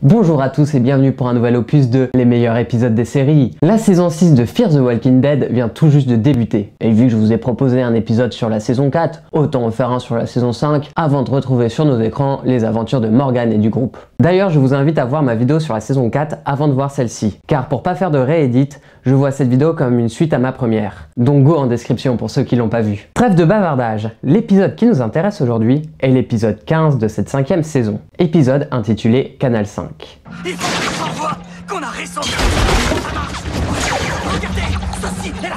Bonjour à tous et bienvenue pour un nouvel opus de Les meilleurs épisodes des séries. La saison 6 de Fear the Walking Dead vient tout juste de débuter. Et vu que je vous ai proposé un épisode sur la saison 4, autant en faire un sur la saison 5 avant de retrouver sur nos écrans les aventures de Morgan et du groupe. D'ailleurs, je vous invite à voir ma vidéo sur la saison 4 avant de voir celle-ci, car pour pas faire de réédit, je vois cette vidéo comme une suite à ma première. Donc go en description pour ceux qui l'ont pas vue. Trêve de bavardage, l'épisode qui nous intéresse aujourd'hui est l'épisode 15 de cette 5e saison, épisode intitulé Canal 5. Il faut que j'en vois qu'on a récemment... Ça marche. Regardez, ceci est la...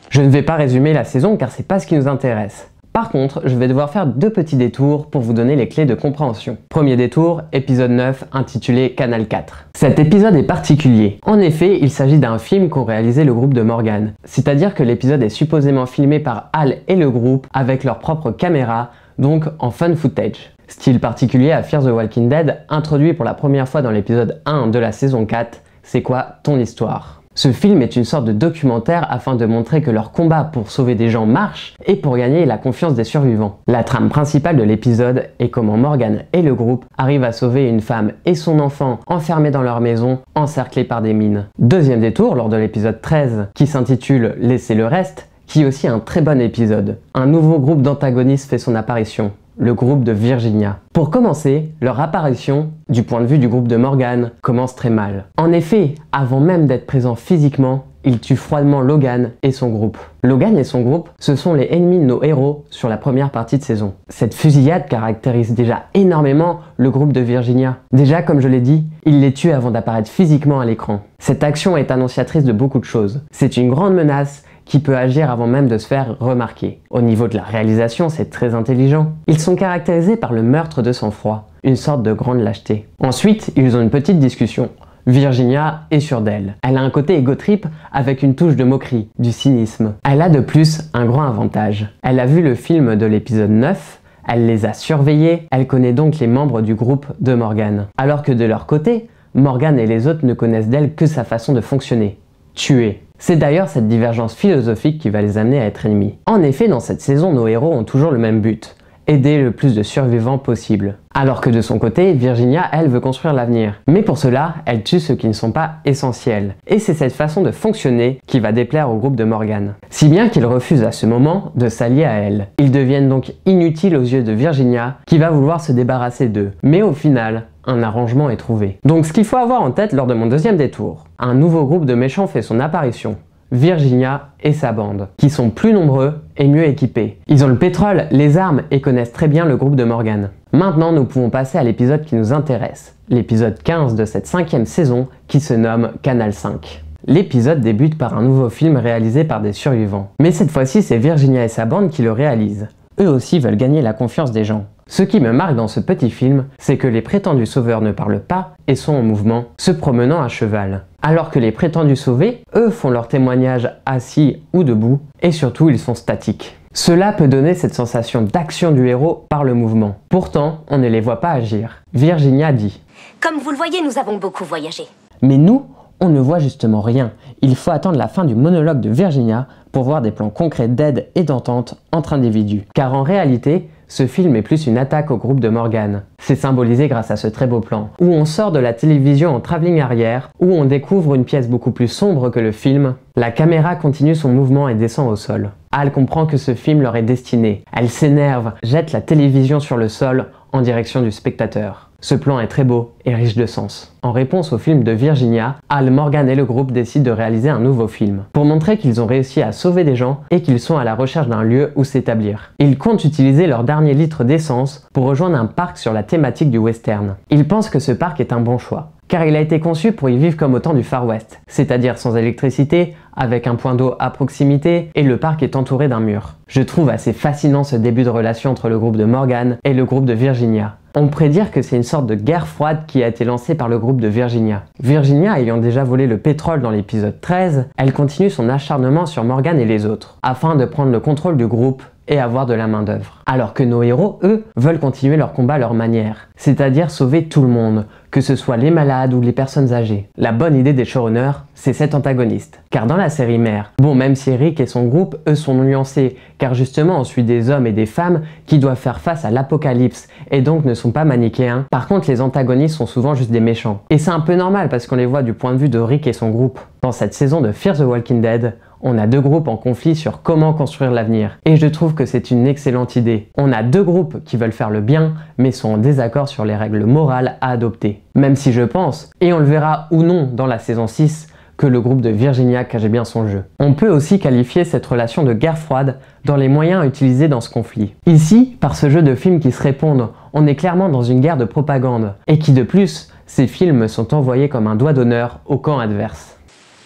Je ne vais pas résumer la saison car c'est pas ce qui nous intéresse. Par contre, je vais devoir faire deux petits détours pour vous donner les clés de compréhension. Premier détour, épisode 9 intitulé Canal 4. Cet épisode est particulier. En effet, il s'agit d'un film qu'ont réalisé le groupe de Morgan. C'est-à-dire que l'épisode est supposément filmé par Al et le groupe avec leur propre caméra, donc en fan footage. Style particulier à Fear the Walking Dead, introduit pour la première fois dans l'épisode 1 de la saison 4, C'est quoi ton histoire ? Ce film est une sorte de documentaire afin de montrer que leur combat pour sauver des gens marche et pour gagner la confiance des survivants. La trame principale de l'épisode est comment Morgan et le groupe arrivent à sauver une femme et son enfant enfermés dans leur maison, encerclés par des mines. Deuxième détour lors de l'épisode 13 qui s'intitule Laissez le reste, qui est aussi un très bon épisode. Un nouveau groupe d'antagonistes fait son apparition. Le groupe de Virginia. Pour commencer, leur apparition, du point de vue du groupe de Morgan, commence très mal. En effet, avant même d'être présent physiquement, ils tuent froidement Logan et son groupe. Logan et son groupe, ce sont les ennemis de nos héros sur la première partie de saison. Cette fusillade caractérise déjà énormément le groupe de Virginia. Déjà, comme je l'ai dit, ils les tuent avant d'apparaître physiquement à l'écran. Cette action est annonciatrice de beaucoup de choses. C'est une grande menace qui peut agir avant même de se faire remarquer. Au niveau de la réalisation, c'est très intelligent. Ils sont caractérisés par le meurtre de sang-froid, une sorte de grande lâcheté. Ensuite, ils ont une petite discussion. Virginia est sûre d'elle. Elle a un côté égo-trip avec une touche de moquerie, du cynisme. Elle a de plus un grand avantage. Elle a vu le film de l'épisode 9, elle les a surveillés, elle connaît donc les membres du groupe de Morgan. Alors que de leur côté, Morgan et les autres ne connaissent d'elle que sa façon de fonctionner. Tuer. C'est d'ailleurs cette divergence philosophique qui va les amener à être ennemis. En effet, dans cette saison, nos héros ont toujours le même but, aider le plus de survivants possible. Alors que de son côté, Virginia, elle, veut construire l'avenir. Mais pour cela, elle tue ceux qui ne sont pas essentiels. Et c'est cette façon de fonctionner qui va déplaire au groupe de Morgan. Si bien qu'ils refusent à ce moment de s'allier à elle. Ils deviennent donc inutiles aux yeux de Virginia, qui va vouloir se débarrasser d'eux. Mais au final, un arrangement est trouvé. Donc ce qu'il faut avoir en tête lors de mon deuxième détour, un nouveau groupe de méchants fait son apparition. Virginia et sa bande, qui sont plus nombreux et mieux équipés. Ils ont le pétrole, les armes et connaissent très bien le groupe de Morgan. Maintenant, nous pouvons passer à l'épisode qui nous intéresse, l'épisode 15 de cette 5e saison qui se nomme Canal 5. L'épisode débute par un nouveau film réalisé par des survivants. Mais cette fois-ci, c'est Virginia et sa bande qui le réalisent. Eux aussi veulent gagner la confiance des gens. Ce qui me marque dans ce petit film, c'est que les prétendus sauveurs ne parlent pas et sont en mouvement, se promenant à cheval. Alors que les prétendus sauvés, eux, font leur témoignage assis ou debout, et surtout ils sont statiques. Cela peut donner cette sensation d'action du héros par le mouvement. Pourtant, on ne les voit pas agir. Virginia dit « Comme vous le voyez, nous avons beaucoup voyagé. » Mais nous, on ne voit justement rien. Il faut attendre la fin du monologue de Virginia pour voir des plans concrets d'aide et d'entente entre individus. Car en réalité, ce film est plus une attaque au groupe de Morgan. C'est symbolisé grâce à ce très beau plan, où on sort de la télévision en travelling arrière, où on découvre une pièce beaucoup plus sombre que le film. La caméra continue son mouvement et descend au sol. Al comprend que ce film leur est destiné. Elle s'énerve, jette la télévision sur le sol en direction du spectateur. Ce plan est très beau et riche de sens. En réponse au film de Virginia, Al, Morgan et le groupe décident de réaliser un nouveau film, pour montrer qu'ils ont réussi à sauver des gens et qu'ils sont à la recherche d'un lieu où s'établir. Ils comptent utiliser leur dernier litre d'essence pour rejoindre un parc sur la thématique du western. Ils pensent que ce parc est un bon choix, car il a été conçu pour y vivre comme au temps du Far West, c'est-à-dire sans électricité, avec un point d'eau à proximité et le parc est entouré d'un mur. Je trouve assez fascinant ce début de relation entre le groupe de Morgan et le groupe de Virginia. On pourrait dire que c'est une sorte de guerre froide qui a été lancée par le groupe de Virginia. Virginia ayant déjà volé le pétrole dans l'épisode 13, elle continue son acharnement sur Morgan et les autres, afin de prendre le contrôle du groupe et avoir de la main-d'œuvre. Alors que nos héros, eux, veulent continuer leur combat à leur manière, c'est-à-dire sauver tout le monde, que ce soit les malades ou les personnes âgées. La bonne idée des showrunners, c'est cet antagoniste. Car dans la série mère, bon, même si Rick et son groupe, eux, sont nuancés, car justement on suit des hommes et des femmes qui doivent faire face à l'apocalypse et donc ne sont pas manichéens, par contre les antagonistes sont souvent juste des méchants. Et c'est un peu normal parce qu'on les voit du point de vue de Rick et son groupe. Dans cette saison de Fear the Walking Dead, on a deux groupes en conflit sur comment construire l'avenir. Et je trouve que c'est une excellente idée. On a deux groupes qui veulent faire le bien, mais sont en désaccord sur les règles morales à adopter. Même si je pense, et on le verra ou non dans la saison 6, que le groupe de Virginia cache bien son jeu. On peut aussi qualifier cette relation de guerre froide dans les moyens utilisés dans ce conflit. Ici, par ce jeu de films qui se répondent, on est clairement dans une guerre de propagande, et qui de plus, ces films sont envoyés comme un doigt d'honneur au camp adverse.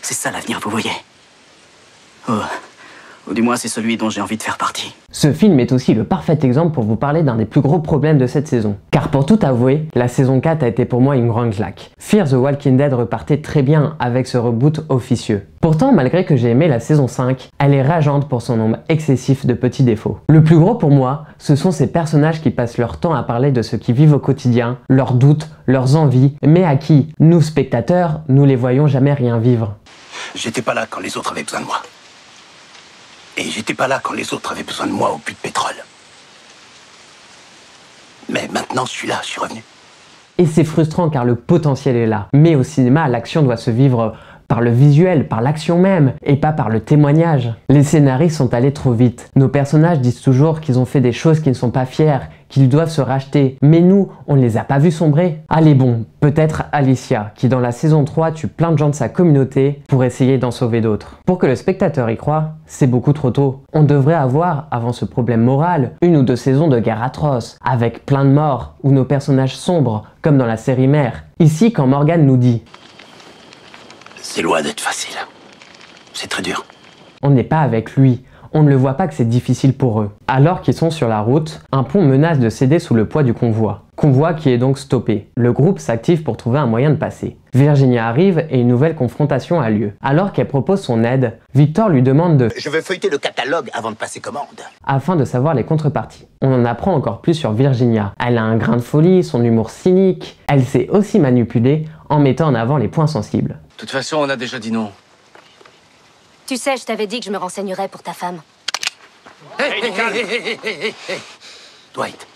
C'est ça l'avenir, vous voyez. Ou du moins c'est celui dont j'ai envie de faire partie. Ce film est aussi le parfait exemple pour vous parler d'un des plus gros problèmes de cette saison. Car pour tout avouer, la saison 4 a été pour moi une grande claque. Fear the Walking Dead repartait très bien avec ce reboot officieux. Pourtant, malgré que j'ai aimé la saison 5, elle est rageante pour son nombre excessif de petits défauts. Le plus gros pour moi, ce sont ces personnages qui passent leur temps à parler de ce qu'ils vivent au quotidien, leurs doutes, leurs envies, mais à qui, nous spectateurs, nous les voyons jamais rien vivre. J'étais pas là quand les autres avaient besoin de moi. Et j'étais pas là quand les autres avaient besoin de moi au puits de pétrole. Mais maintenant, je suis là, je suis revenu. Et c'est frustrant car le potentiel est là. Mais au cinéma, l'action doit se vivre par le visuel, par l'action même, et pas par le témoignage. Les scénaristes sont allés trop vite. Nos personnages disent toujours qu'ils ont fait des choses qu'ils ne sont pas fiers, qu'ils doivent se racheter. Mais nous, on ne les a pas vus sombrer. Allez bon, peut-être Alicia, qui dans la saison 3 tue plein de gens de sa communauté pour essayer d'en sauver d'autres. Pour que le spectateur y croie, c'est beaucoup trop tôt. On devrait avoir, avant ce problème moral, 1 ou 2 saisons de guerre atroce, avec plein de morts, où nos personnages sombrent, comme dans la série mère. Ici, quand Morgan nous dit C'est loin d'être facile. C'est très dur. on n'est pas avec lui. On ne le voit pas que c'est difficile pour eux. Alors qu'ils sont sur la route, un pont menace de céder sous le poids du convoi. Convoi qui est donc stoppé. Le groupe s'active pour trouver un moyen de passer. Virginia arrive et une nouvelle confrontation a lieu. Alors qu'elle propose son aide, Victor lui demande de Je veux feuilleter le catalogue avant de passer commande. afin de savoir les contreparties. On en apprend encore plus sur Virginia. Elle a un grain de folie, son humour cynique. Elle sait aussi manipuler en mettant en avant les points sensibles. De toute façon, on a déjà dit non. Tu sais, je t'avais dit que je me renseignerais pour ta femme. Dwight.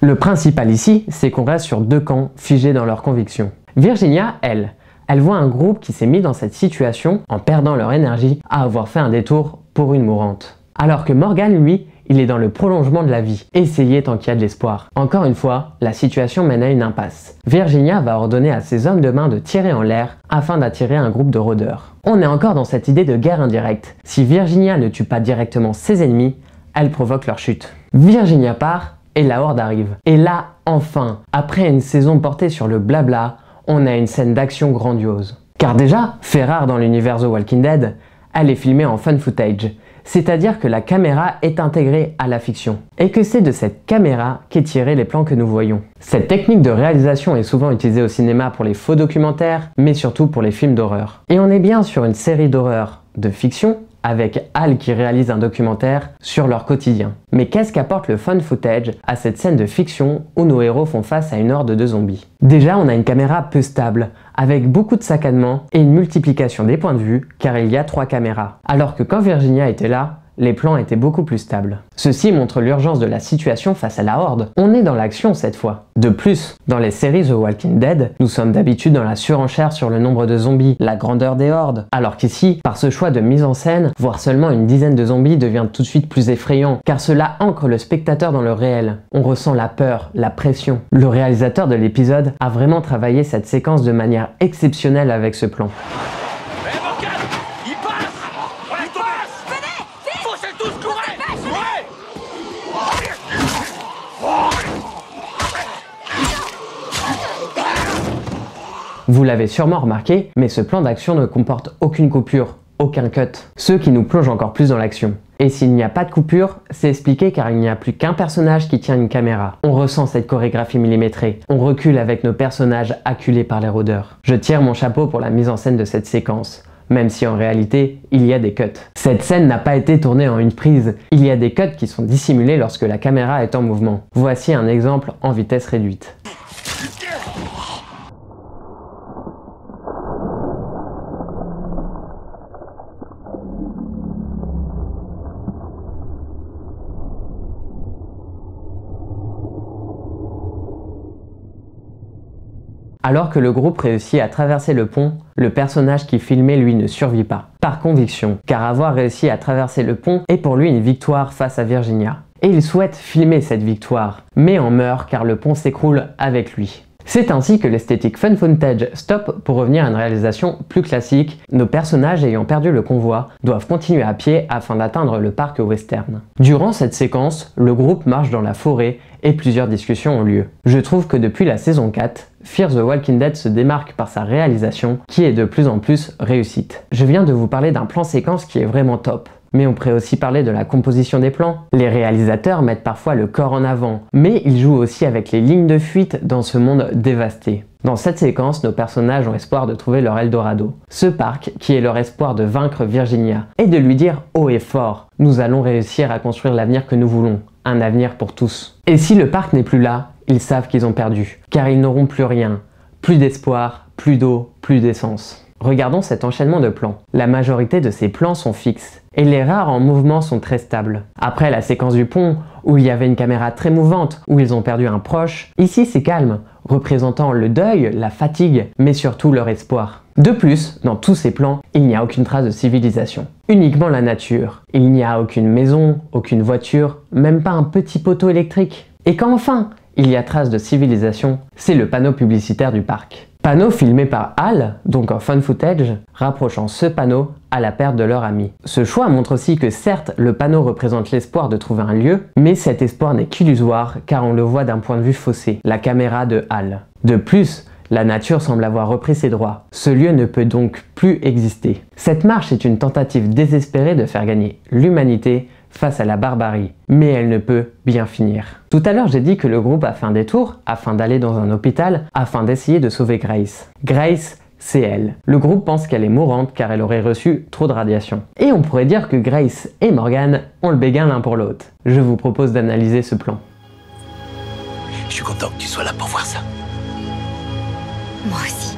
Le principal ici, c'est qu'on reste sur deux camps figés dans leurs convictions. Virginia, elle voit un groupe qui s'est mis dans cette situation, en perdant leur énergie, à avoir fait un détour pour une mourante. Alors que Morgan, lui, il est dans le prolongement de la vie. Essayer tant qu'il y a de l'espoir. Encore une fois, la situation mène à une impasse. Virginia va ordonner à ses hommes de main de tirer en l'air afin d'attirer un groupe de rôdeurs. On est encore dans cette idée de guerre indirecte. Si Virginia ne tue pas directement ses ennemis, elle provoque leur chute. Virginia part et la horde arrive. Et là, enfin, après une saison portée sur le blabla, on a une scène d'action grandiose. Car déjà, fait rare dans l'univers The Walking Dead, elle est filmée en fan footage. C'est-à-dire que la caméra est intégrée à la fiction, et que c'est de cette caméra qu'est tiré les plans que nous voyons. Cette technique de réalisation est souvent utilisée au cinéma pour les faux documentaires, mais surtout pour les films d'horreur. Et on est bien sur une série d'horreur de fiction, avec Al qui réalise un documentaire sur leur quotidien. Mais qu'est-ce qu'apporte le fan footage à cette scène de fiction où nos héros font face à une horde de zombies? Déjà, on a une caméra peu stable, avec beaucoup de saccadements et une multiplication des points de vue, car il y a 3 caméras. Alors que quand Virginia était là, les plans étaient beaucoup plus stables. Ceci montre l'urgence de la situation face à la horde. On est dans l'action cette fois. De plus, dans les séries The Walking Dead, nous sommes d'habitude dans la surenchère sur le nombre de zombies, la grandeur des hordes. Alors qu'ici, par ce choix de mise en scène, voir seulement une dizaine de zombies devient tout de suite plus effrayant, car cela ancre le spectateur dans le réel. On ressent la peur, la pression. Le réalisateur de l'épisode a vraiment travaillé cette séquence de manière exceptionnelle avec ce plan. Vous l'avez sûrement remarqué, mais ce plan d'action ne comporte aucune coupure, aucun cut, ce qui nous plonge encore plus dans l'action. Et s'il n'y a pas de coupure, c'est expliqué car il n'y a plus qu'un personnage qui tient une caméra. On ressent cette chorégraphie millimétrée, on recule avec nos personnages acculés par les rôdeurs. Je tire mon chapeau pour la mise en scène de cette séquence. même si en réalité, il y a des cuts. Cette scène n'a pas été tournée en une prise, il y a des cuts qui sont dissimulés lorsque la caméra est en mouvement. Voici un exemple en vitesse réduite. Alors que le groupe réussit à traverser le pont, le personnage qui filmait lui ne survit pas. Par conviction, car avoir réussi à traverser le pont est pour lui une victoire face à Virginia. Et il souhaite filmer cette victoire, mais en meurt car le pont s'écroule avec lui. C'est ainsi que l'esthétique fun footage stoppe pour revenir à une réalisation plus classique. Nos personnages ayant perdu le convoi doivent continuer à pied afin d'atteindre le parc western. Durant cette séquence, le groupe marche dans la forêt et plusieurs discussions ont lieu. Je trouve que depuis la saison 4, Fear the Walking Dead se démarque par sa réalisation qui est de plus en plus réussite. Je viens de vous parler d'un plan séquence qui est vraiment top. Mais on pourrait aussi parler de la composition des plans. Les réalisateurs mettent parfois le corps en avant, mais ils jouent aussi avec les lignes de fuite dans ce monde dévasté. Dans cette séquence, nos personnages ont espoir de trouver leur Eldorado. Ce parc qui est leur espoir de vaincre Virginia et de lui dire haut et fort « Nous allons réussir à construire l'avenir que nous voulons, un avenir pour tous ». Et si le parc n'est plus là, ils savent qu'ils ont perdu, car ils n'auront plus rien, plus d'espoir, plus d'eau, plus d'essence. Regardons cet enchaînement de plans. La majorité de ces plans sont fixes, et les rares en mouvement sont très stables. Après la séquence du pont, où il y avait une caméra très mouvante, où ils ont perdu un proche, ici c'est calme, représentant le deuil, la fatigue, mais surtout leur espoir. De plus, dans tous ces plans, il n'y a aucune trace de civilisation. Uniquement la nature. Il n'y a aucune maison, aucune voiture, même pas un petit poteau électrique. Et quand enfin, il y a trace de civilisation, c'est le panneau publicitaire du parc. Panneau filmé par Hal, donc en fun footage, rapprochant ce panneau à la perte de leur ami. Ce choix montre aussi que certes, le panneau représente l'espoir de trouver un lieu, mais cet espoir n'est qu'illusoire car on le voit d'un point de vue faussé, la caméra de Hal. De plus, la nature semble avoir repris ses droits. Ce lieu ne peut donc plus exister. Cette marche est une tentative désespérée de faire gagner l'humanité face à la barbarie, mais elle ne peut bien finir. Tout à l'heure, j'ai dit que le groupe a fait un détour afin d'aller dans un hôpital afin d'essayer de sauver Grace. Grace, c'est elle. Le groupe pense qu'elle est mourante car elle aurait reçu trop de radiation. Et on pourrait dire que Grace et Morgan ont le béguin l'un pour l'autre. Je vous propose d'analyser ce plan. Je suis content que tu sois là pour voir ça. Moi aussi.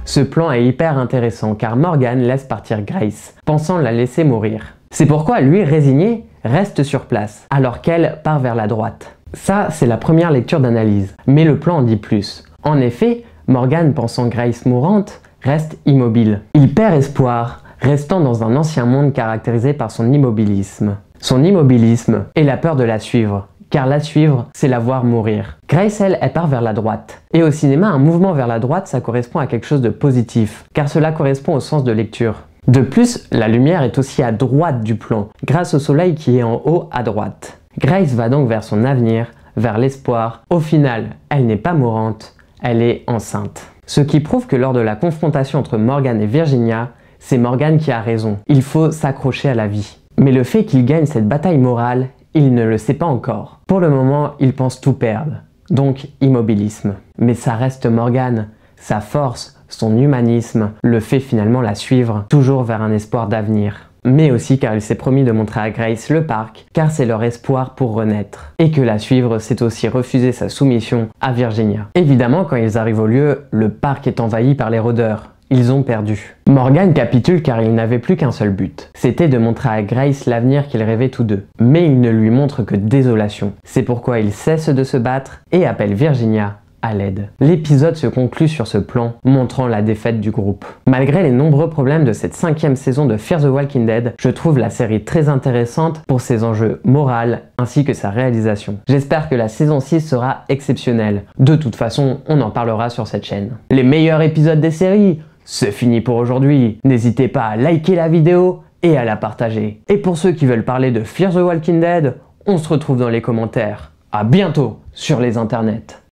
Ce plan est hyper intéressant car Morgan laisse partir Grace, pensant la laisser mourir. C'est pourquoi lui, résigné, reste sur place, alors qu'elle part vers la droite. Ça, c'est la première lecture d'analyse, mais le plan en dit plus. En effet, Morgan, pensant Grace mourante, reste immobile. Il perd espoir, restant dans un ancien monde caractérisé par son immobilisme. Son immobilisme et la peur de la suivre. Car la suivre, c'est la voir mourir. Grace, elle part vers la droite. Et au cinéma, un mouvement vers la droite, ça correspond à quelque chose de positif, car cela correspond au sens de lecture. De plus, la lumière est aussi à droite du plan, grâce au soleil qui est en haut à droite. Grace va donc vers son avenir, vers l'espoir. Au final, elle n'est pas mourante, elle est enceinte. Ce qui prouve que lors de la confrontation entre Morgan et Virginia, c'est Morgan qui a raison. Il faut s'accrocher à la vie. Mais le fait qu'il gagne cette bataille morale, il ne le sait pas encore. Pour le moment, il pense tout perdre. Donc, immobilisme. Mais ça reste Morgan. Sa force, son humanisme, le fait finalement la suivre, toujours vers un espoir d'avenir. Mais aussi car il s'est promis de montrer à Grace le parc, car c'est leur espoir pour renaître. Et que la suivre, c'est aussi refuser sa soumission à Virginia. Évidemment, quand ils arrivent au lieu, le parc est envahi par les rôdeurs. Ils ont perdu. Morgan capitule car il n'avait plus qu'un seul but. C'était de montrer à Grace l'avenir qu'ils rêvaient tous deux. Mais il ne lui montre que désolation. C'est pourquoi il cesse de se battre et appelle Virginia à l'aide. L'épisode se conclut sur ce plan, montrant la défaite du groupe. Malgré les nombreux problèmes de cette 5e saison de Fear the Walking Dead, je trouve la série très intéressante pour ses enjeux moraux ainsi que sa réalisation. J'espère que la saison 6 sera exceptionnelle. De toute façon, on en parlera sur cette chaîne. Les meilleurs épisodes des séries, c'est fini pour aujourd'hui. N'hésitez pas à liker la vidéo et à la partager. Et pour ceux qui veulent parler de Fear the Walking Dead, on se retrouve dans les commentaires. À bientôt sur les internets.